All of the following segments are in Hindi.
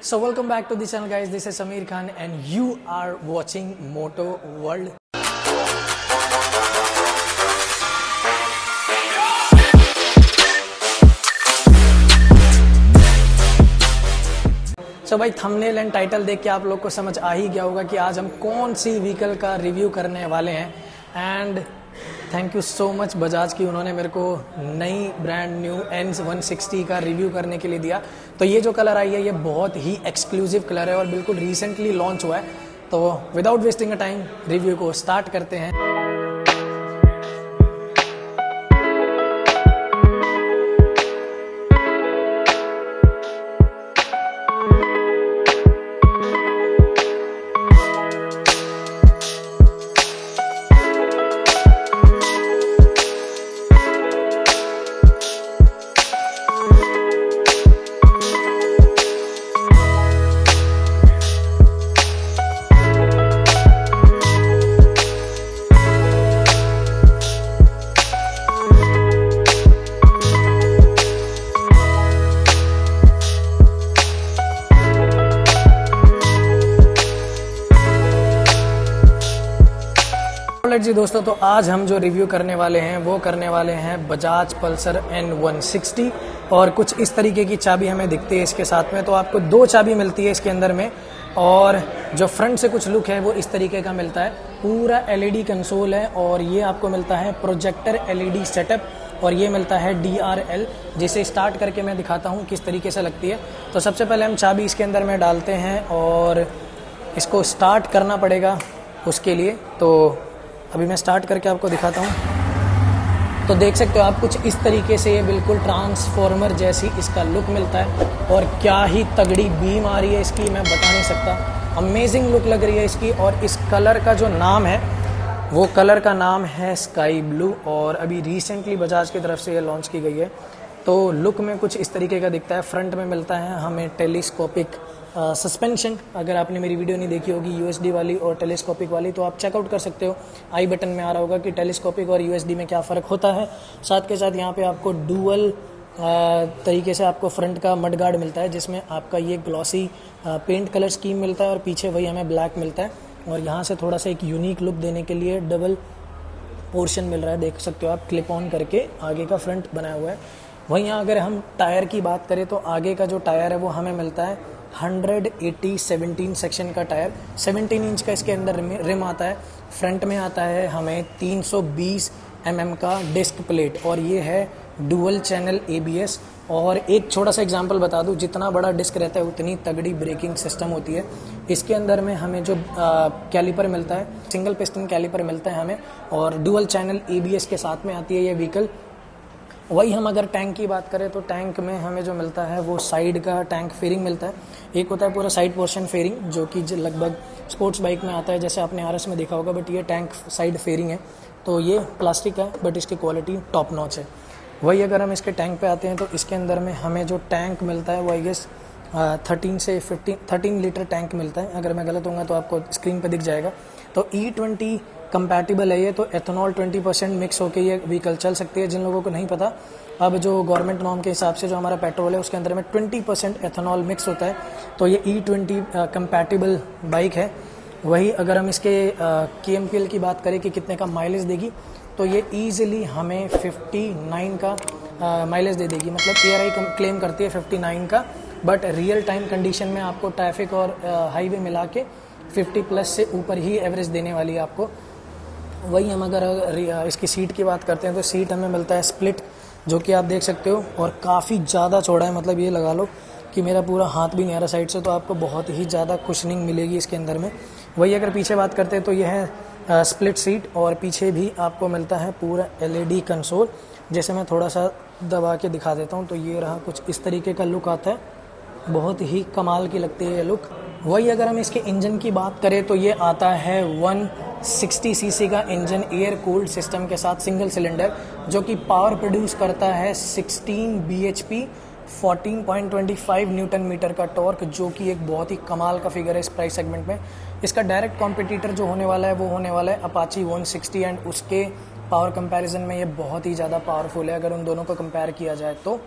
So welcome back to the channel guys, this is Samir Khan and you are watching Moto World. So भाई थंबनेल एंड टाइटल देख के आप लोग को समझ आ ही गया होगा कि आज हम कौन सी व्हीकल का रिव्यू करने वाले हैं। And thank you so much Bajaj की, उन्होंने मेरे को नई ब्रांड न्यू एन्स 160 का रिव्यू करने के लिए दिया। तो ये जो कलर आई है ये बहुत ही एक्सक्लूसिव कलर है और बिल्कुल रिसेंटली लॉन्च हुआ है। तो without wasting a time review को स्टार्ट करते हैं। जी दोस्तों, तो आज हम जो रिव्यू करने वाले हैं वो करने वाले हैं बजाज पल्सर N160 और कुछ इस तरीके की चाबी हमें दिखती है इसके साथ में। तो आपको दो चाबी मिलती है इसके अंदर में और जो फ्रंट से कुछ लुक है वो इस तरीके का मिलता है। पूरा LED कंसोल है और ये आपको मिलता है प्रोजेक्टर LED सेटअप और ये मिलता है DRL, जिसे स्टार्ट करके मैं दिखाता हूँ किस तरीके से लगती है। तो सबसे पहले हम चाबी इसके अंदर में डालते हैं और इसको स्टार्ट करना पड़ेगा उसके लिए। तो अभी मैं स्टार्ट करके आपको दिखाता हूँ। तो देख सकते हो आप कुछ इस तरीके से ये बिल्कुल ट्रांसफॉर्मर जैसी इसका लुक मिलता है और क्या ही तगड़ी बीम आ रही है इसकी, मैं बता नहीं सकता। अमेजिंग लुक लग रही है इसकी। और इस कलर का जो नाम है वो कलर का नाम है स्काई ब्लू और अभी रिसेंटली बजाज की तरफ से ये लॉन्च की गई है। तो लुक में कुछ इस तरीके का दिखता है। फ्रंट में मिलता है हमें टेलीस्कोपिक सस्पेंशन। अगर आपने मेरी वीडियो नहीं देखी होगी USD वाली और टेलीस्कोपिक वाली तो आप चेकआउट कर सकते हो। आई बटन में आ रहा होगा कि टेलीस्कोपिक और USD में क्या फ़र्क होता है। साथ के साथ यहाँ पे आपको डुअल तरीके से आपको फ्रंट का मड गार्ड मिलता है, जिसमें आपका ये ग्लॉसी पेंट कलर स्कीम मिलता है और पीछे वही हमें ब्लैक मिलता है। और यहाँ से थोड़ा सा एक यूनिक लुक देने के लिए डबल पोर्शन मिल रहा है, देख सकते हो आप, क्लिप ऑन करके आगे का फ्रंट बनाया हुआ है। वहीं अगर हम टायर की बात करें तो आगे का जो टायर है वो हमें मिलता है 180/17 सेक्शन का टायर। 17 इंच का इसके अंदर रिम आता है। फ्रंट में आता है हमें 320 mm का डिस्क प्लेट और ये है डुअल चैनल ABS। और एक छोटा सा एग्जांपल बता दूं, जितना बड़ा डिस्क रहता है उतनी तगड़ी ब्रेकिंग सिस्टम होती है। इसके अंदर में हमें जो कैलिपर मिलता है, सिंगल पिस्टन कैलिपर मिलता है हमें और डुअल चैनल ABS के साथ में आती है ये व्हीकल। वही हम अगर टैंक की बात करें तो टैंक में हमें जो मिलता है वो साइड का टैंक फेयरिंग मिलता है। एक होता है पूरा साइड पोर्शन फेयरिंग जो कि लगभग स्पोर्ट्स बाइक में आता है, जैसे आपने RS में देखा होगा, बट ये टैंक साइड फेयरिंग है। तो ये प्लास्टिक है बट इसकी क्वालिटी टॉप नॉच है। वही अगर हम इसके टैंक पे आते हैं तो इसके अंदर में हमें जो टैंक मिलता है वो आई गेस 13 लीटर टैंक मिलता है। अगर मैं गलत होऊंगा तो आपको स्क्रीन पे दिख जाएगा। तो E20 कंपैटिबल है ये, तो एथेनॉल 20% मिक्स होकर ये व्हीकल चल सकती है। जिन लोगों को नहीं पता, अब जो गवर्नमेंट नॉर्म के हिसाब से जो हमारा पेट्रोल है उसके अंदर में 20% एथेनॉल मिक्स होता है। तो ये E20 कंपैटिबल बाइक है। वही अगर हम इसके KMPL की बात करें कि कितने का माइलेज देगी, तो ये ईजिली हमें 59 का माइलेज दे देगी। मतलब ARI क्लेम करती है 59 का, बट रियल टाइम कंडीशन में आपको ट्रैफिक और हाईवे मिला के 50+ से ऊपर ही एवरेज देने वाली है आपको। वही हम अगर इसकी सीट की बात करते हैं तो सीट हमें मिलता है स्प्लिट, जो कि आप देख सकते हो और काफ़ी ज़्यादा चौड़ा है। मतलब ये लगा लो कि मेरा पूरा हाथ भी नहीं आ रहा साइड से, तो आपको बहुत ही ज़्यादा कुशनिंग मिलेगी इसके अंदर में। वही अगर पीछे बात करते हैं तो यह है स्प्लिट सीट और पीछे भी आपको मिलता है पूरा LED कंसोल। जैसे मैं थोड़ा सा दबा के दिखा देता हूँ तो ये रहा, कुछ इस तरीके का लुक आता है। बहुत ही कमाल की लगती है ये लुक। वही अगर हम इसके इंजन की बात करें तो ये आता है 160 cc का इंजन एयर कूल्ड सिस्टम के साथ सिंगल सिलेंडर, जो कि पावर प्रोड्यूस करता है 16 bhp 14.25 न्यूटन मीटर का टॉर्क, जो कि एक बहुत ही कमाल का फिगर है इस प्राइस सेगमेंट में। इसका डायरेक्ट कॉम्पिटिटर जो होने वाला है वो होने वाला है अपाची 160 एंड उसके पावर कंपैरिजन में ये बहुत ही ज़्यादा पावरफुल है अगर उन दोनों को कंपेयर किया जाए तो।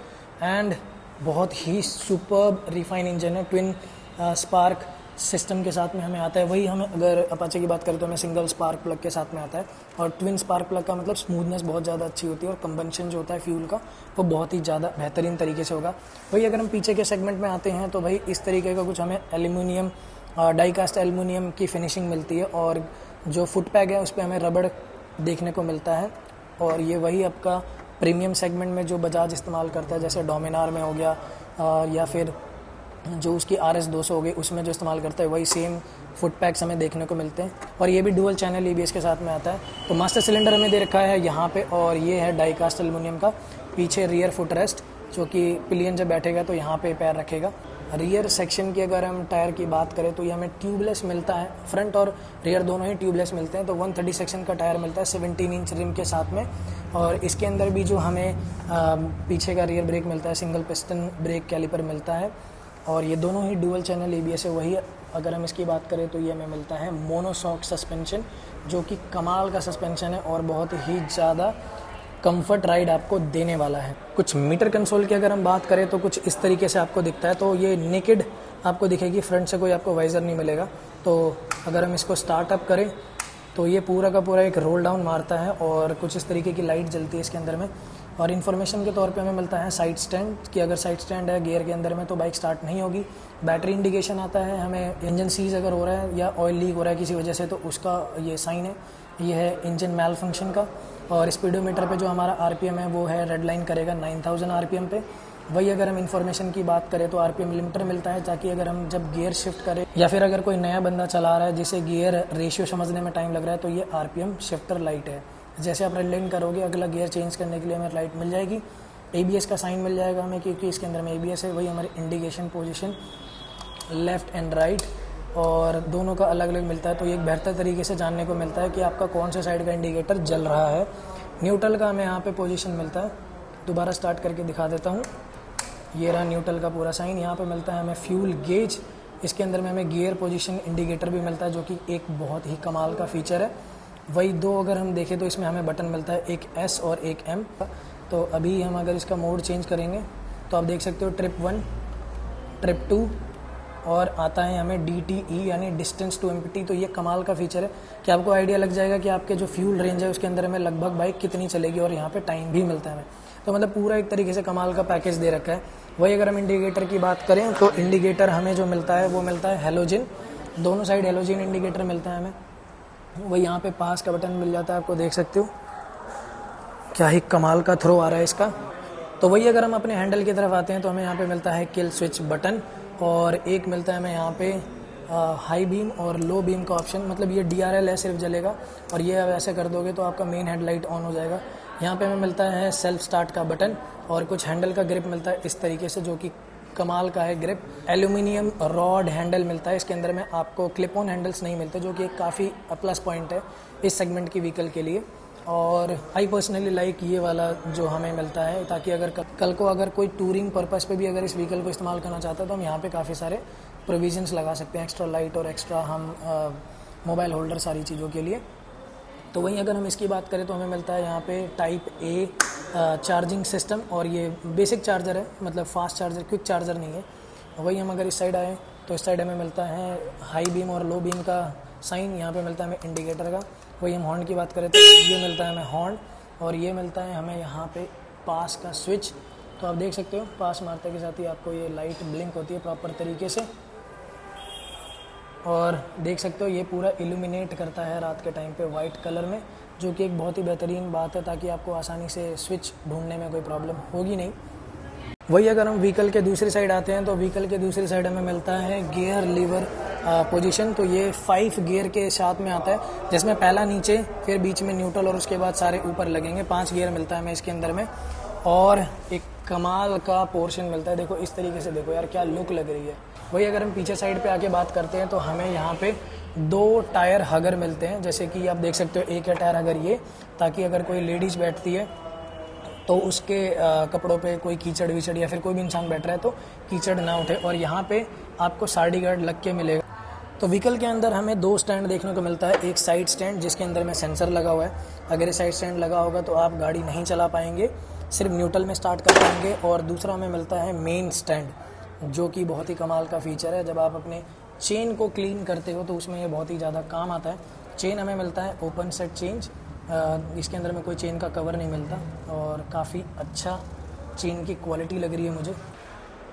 एंड बहुत ही सुपर्ब रिफाइन इंजन है, ट्विन स्पार्क सिस्टम के साथ में हमें आता है। वही हमें अगर अपाचे की बात करें तो हमें सिंगल स्पार्क प्लग के साथ में आता है। और ट्विन स्पार्क प्लग का मतलब स्मूथनेस बहुत ज़्यादा अच्छी होती है और कंबंशन जो होता है फ्यूल का वो बहुत ही ज़्यादा बेहतरीन तरीके से होगा। वही अगर हम पीछे के सेगमेंट में आते हैं तो भाई इस तरीके का कुछ हमें एल्यूमिनियम डाई कास्ट एल्यूमिनियम की फिनिशिंग मिलती है और जो फुट पैग है उस पर हमें रबड़ देखने को मिलता है। और ये वही आपका प्रीमियम सेगमेंट में जो बजाज इस्तेमाल करता है, जैसे डोमिनार में हो गया या फिर जो उसकी RS 200 हो गई उसमें जो इस्तेमाल करता है वही सेम फुट पैक्स हमें देखने को मिलते हैं। और ये भी डुअल चैनल ABS के साथ में आता है। तो मास्टर सिलेंडर हमें दे रखा है यहाँ पे और ये है डाई कास्ट एल्यूमिनियम का। पीछे रियर फुट रेस्ट जो कि पिलियन जब बैठेगा तो यहाँ पे पैर रखेगा। रियर सेक्शन की अगर हम टायर की बात करें तो ये हमें ट्यूबलेस मिलता है, फ्रंट और रियर दोनों ही ट्यूबलेस मिलते हैं। तो 130 सेक्शन का टायर मिलता है 17 इंच रिम के साथ में। और इसके अंदर भी जो हमें पीछे का रियर ब्रेक मिलता है, सिंगल पिस्टन ब्रेक कैलिपर मिलता है और ये दोनों ही डुअल चैनल ABS है। वही अगर हम इसकी बात करें तो ये हमें मिलता है मोनोशॉक सस्पेंशन जो कि कमाल का सस्पेंशन है और बहुत ही ज़्यादा कंफर्ट राइड आपको देने वाला है। कुछ मीटर कंसोल की अगर हम बात करें तो कुछ इस तरीके से आपको दिखता है। तो ये नेकेड आपको दिखेगी, फ्रंट से कोई आपको वाइजर नहीं मिलेगा। तो अगर हम इसको स्टार्टअप करें तो ये पूरा का पूरा एक रोल डाउन मारता है और कुछ इस तरीके की लाइट जलती है इसके अंदर में। और इन्फॉर्मेशन के तौर पे हमें मिलता है साइड स्टैंड कि अगर साइड स्टैंड है गियर के अंदर में तो बाइक स्टार्ट नहीं होगी। बैटरी इंडिकेशन आता है हमें, इंजन सीज अगर हो रहा है या ऑयल लीक हो रहा है किसी वजह से तो उसका ये साइन है। ये है इंजन मैल फंक्शन का। और स्पीडोमीटर पे जो हमारा RPM है वो है रेड लाइन करेगा 9000 RPM पे। वही अगर हम इन्फॉर्मेशन की बात करें तो RPM लिमिटर मिलता है ताकि अगर हम जब गियर शिफ्ट करें या फिर अगर कोई नया बंदा चला रहा है जिसे गियर रेशियो समझने में टाइम लग रहा है तो ये RPM शिफ्टर लाइट है। जैसे आप रेड लाइन करोगे अगला गियर चेंज करने के लिए हमें लाइट मिल जाएगी। ABS का साइन मिल जाएगा हमें क्योंकि इसके अंदर में ABS है। वही हमारी indication position left and right और दोनों का अलग अलग मिलता है। तो ये एक बेहतर तरीके से जानने को मिलता है कि आपका कौन से साइड का इंडिकेटर जल रहा है। न्यूट्रल का हमें यहाँ पे पोजीशन मिलता है। दोबारा स्टार्ट करके दिखा देता हूँ। ये रहा न्यूट्रल का पूरा साइन। यहाँ पे मिलता है हमें फ्यूल गेज। इसके अंदर में हमें गियर पोजीशन इंडिकेटर भी मिलता है जो कि एक बहुत ही कमाल का फीचर है। वही दो अगर हम देखें तो इसमें हमें बटन मिलता है, एक S और एक M। तो अभी हम अगर इसका मोड चेंज करेंगे तो आप देख सकते हो ट्रिप 1, ट्रिप 2 और आता है हमें DTE यानी डिस्टेंस टू एम्प्टी। तो ये कमाल का फीचर है कि आपको आइडिया लग जाएगा कि आपके जो फ्यूल रेंज है उसके अंदर हमें लगभग बाइक कितनी चलेगी और यहाँ पे टाइम भी मिलता है हमें। तो मतलब पूरा एक तरीके से कमाल का पैकेज दे रखा है। वही अगर हम इंडिकेटर की बात करें तो इंडिकेटर हमें जो मिलता है वो मिलता है हेलोजन। दोनों साइड हेलोजन इंडिकेटर मिलता है हमें। वही यहाँ पे पास का बटन मिल जाता है, आपको देख सकते हो क्या ही कमाल का थ्रो आ रहा है इसका। तो वही अगर हम अपने हैंडल की तरफ आते हैं तो हमें यहाँ पे मिलता है किल स्विच बटन और एक मिलता है हमें यहाँ पे हाई बीम और लो बीम का ऑप्शन। मतलब ये DRL है, सिर्फ जलेगा और ये अब ऐसे कर दोगे तो आपका मेन हेडलाइट ऑन हो जाएगा। यहाँ पे हमें मिलता है सेल्फ स्टार्ट का बटन और कुछ हैंडल का ग्रिप मिलता है इस तरीके से जो कि कमाल का है ग्रिप। एल्यूमिनियम रॉड हैंडल मिलता है इसके अंदर में, आपको क्लिप ऑन हैंडल्स नहीं मिलते जो कि एक काफ़ी प्लस पॉइंट है इस सेगमेंट की व्हीकल के लिए। और आई पर्सनली लाइक ये वाला जो हमें मिलता है ताकि अगर कल को अगर कोई टूरिंग पर्पस पे भी अगर इस व्हीकल को इस्तेमाल करना चाहता है तो हम यहाँ पे काफ़ी सारे प्रोविजंस लगा सकते हैं, एक्स्ट्रा लाइट और एक्स्ट्रा हम मोबाइल होल्डर सारी चीज़ों के लिए। तो वहीं अगर हम इसकी बात करें तो हमें मिलता है यहाँ पे टाइप A चार्जिंग सिस्टम और ये बेसिक चार्जर है, मतलब फास्ट चार्जर, क्विक चार्जर नहीं है। वही हम अगर इस साइड आए तो इस साइड हमें मिलता है हाई बीम और लो बीम का साइन। यहाँ पे मिलता है हमें इंडिकेटर का। वही हम हॉर्न की बात करें तो ये मिलता है हमें हॉर्न और ये मिलता है हमें यहाँ पे पास का स्विच। तो आप देख सकते हो पास मारते के साथ ही आपको ये लाइट ब्लिंक होती है प्रॉपर तरीके से और देख सकते हो ये पूरा इल्यूमिनेट करता है रात के टाइम पे वाइट कलर में, जो कि एक बहुत ही बेहतरीन बात है ताकि आपको आसानी से स्विच ढूंढने में कोई प्रॉब्लम होगी नहीं। वही अगर हम व्हीकल के दूसरी साइड आते हैं तो व्हीकल के दूसरी साइड हमें मिलता है गियर लीवर पोजीशन। तो ये 5 गियर के साथ में आता है जिसमें पहला नीचे, फिर बीच में न्यूट्रल और उसके बाद सारे ऊपर लगेंगे। 5 गियर मिलता है हमें इसके अंदर में और एक कमाल का पोर्शन मिलता है। देखो इस तरीके से, देखो यार क्या लुक लग रही है। वही अगर हम पीछे साइड पे आके बात करते हैं तो हमें यहाँ पे 2 टायर हगर मिलते हैं। जैसे कि आप देख सकते हो एक है टायर हगर ये, ताकि अगर कोई लेडीज बैठती है तो उसके कपड़ों पे कोई कीचड़ विचड़ या फिर कोई भी इंसान बैठ रहा है तो कीचड़ ना उठे। और यहाँ पे आपको साइड गार्ड लग के मिलेगा। तो व्हीकल के अंदर हमें 2 स्टैंड देखने को मिलता है। एक साइड स्टैंड जिसके अंदर में सेंसर लगा हुआ है, अगर ये साइड स्टैंड लगा होगा तो आप गाड़ी नहीं चला पाएंगे, सिर्फ न्यूट्रल में स्टार्ट कर पाएंगे। और दूसरा हमें मिलता है मेन स्टैंड, जो कि बहुत ही कमाल का फीचर है। जब आप अपने चेन को क्लीन करते हो तो उसमें ये बहुत ही ज़्यादा काम आता है। चेन हमें मिलता है ओपन सेट चेंज, इसके अंदर में कोई चेन का कवर नहीं मिलता और काफ़ी अच्छा चेन की क्वालिटी लग रही है मुझे।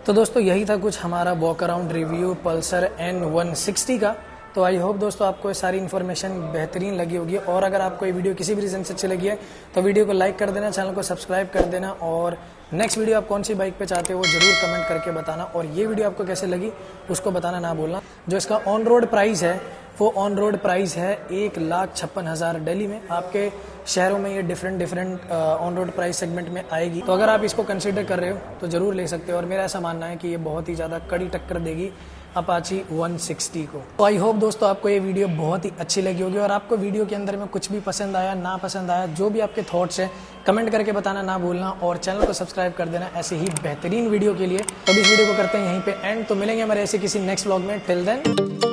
तो दोस्तों यही था कुछ हमारा walk around review Pulsar N160 का। तो आई होप दोस्तों आपको ये सारी इन्फॉर्मेशन बेहतरीन लगी होगी, और अगर आपको ये वीडियो किसी भी रीज़न से अच्छी लगी है तो वीडियो को लाइक कर देना, चैनल को सब्सक्राइब कर देना, और नेक्स्ट वीडियो आप कौन सी बाइक पे चाहते हो वो जरूर कमेंट करके बताना, और ये वीडियो आपको कैसे लगी उसको बताना ना भूलना। जो इसका ऑन रोड प्राइस है वो ऑन रोड प्राइस है 1,56,000 दिल्ली में। आपके शहरों में ये different on road price segment में आएगी, तो अगर आप इसको कंसीडर कर रहे हो तो ज़रूर ले सकते हो। और मेरा ऐसा मानना है कि ये बहुत ही ज़्यादा कड़ी टक्कर देगी अपाची 160 को। तो आई होप दोस्तों आपको ये वीडियो बहुत ही अच्छी लगी होगी, और आपको वीडियो के अंदर में कुछ भी पसंद आया ना पसंद आया, जो भी आपके थॉट्स हैं कमेंट करके बताना ना भूलना, और चैनल को सब्सक्राइब कर देना ऐसे ही बेहतरीन वीडियो के लिए। तो इस वीडियो को करते हैं यहीं पे एंड, तो मिलेंगे हमारे ऐसे किसी नेक्स्ट व्लॉग में। Till then